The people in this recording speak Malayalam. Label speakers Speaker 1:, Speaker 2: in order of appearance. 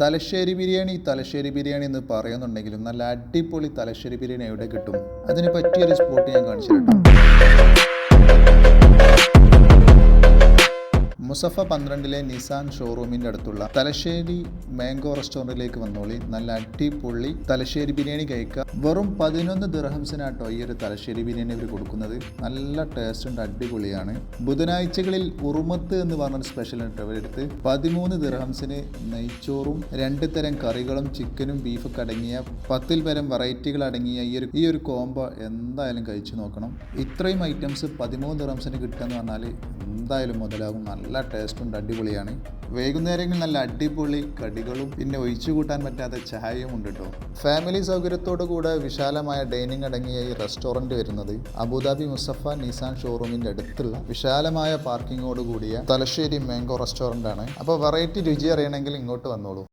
Speaker 1: തലശ്ശേരി ബിരിയാണി എന്ന് പറയുന്നുണ്ടെങ്കിലും നല്ല അടിപൊളി തലശ്ശേരി ബിരിയാണി എവിടെ കിട്ടും? അതിന് പറ്റിയൊരു സ്പോട്ട് ഞാൻ കാണിച്ചു തരാം. മുസഫ 12-ലെ നിസാൻ ഷോറൂമിൻ്റെ അടുത്തുള്ള തലശ്ശേരി മാംഗോ റെസ്റ്റോറൻറ്റിലേക്ക് വന്നോളി. നല്ല അടിപൊളി തലശ്ശേരി ബിരിയാണി കഴിക്കുക. വെറും 11 ദിർഹംസിനാട്ടോ ഈ ഒരു തലശ്ശേരി ബിരിയാണി അവർ കൊടുക്കുന്നത്. നല്ല ടേസ്റ്റ് ഉണ്ട്, അടിപൊളിയാണ്. ബുധനാഴ്ചകളിൽ ഉറുമത്ത് എന്ന് പറഞ്ഞൊരു സ്പെഷ്യൽ ഉണ്ട് അവരെടുത്ത്. 13 ദിർഹംസിന് നെയ്ച്ചോറും 2 തരം കറികളും ചിക്കനും ബീഫൊക്കെ അടങ്ങിയ 10 തരം വെറൈറ്റികൾ അടങ്ങിയ ഈ ഒരു കോംബോ എന്തായാലും കഴിച്ചു നോക്കണം. ഇത്രയും ഐറ്റംസ് 13 ദിർഹംസിന് കിട്ടുക എന്ന് പറഞ്ഞാൽ എന്തായാലും മുതലാകും. നല്ല ടേസ്റ്റ് ഉണ്ട്, അടിപൊളിയാണ്. വൈകുന്നേരങ്ങളിൽ നല്ല അടിപൊളി കടികളും പിന്നെ ഒഴിച്ചു കൂട്ടാൻ പറ്റാത്ത ചായയും ഉണ്ട് കേട്ടോ. ഫാമിലി സൗകര്യത്തോടു കൂടെ വിശാലമായ ഡൈനിങ് അടങ്ങിയ ഈ റെസ്റ്റോറൻറ്റ് വരുന്നത് അബുദാബി മുസഫ നിസാൻ ഷോറൂമിൻ്റെ അടുത്തുള്ള വിശാലമായ പാർക്കിങ്ങോട് കൂടിയ തലശ്ശേരി മാംഗോ റെസ്റ്റോറൻ്റ് ആണ്. അപ്പോൾ വെറൈറ്റി രുചി അറിയണമെങ്കിൽ ഇങ്ങോട്ട് വന്നോളൂ.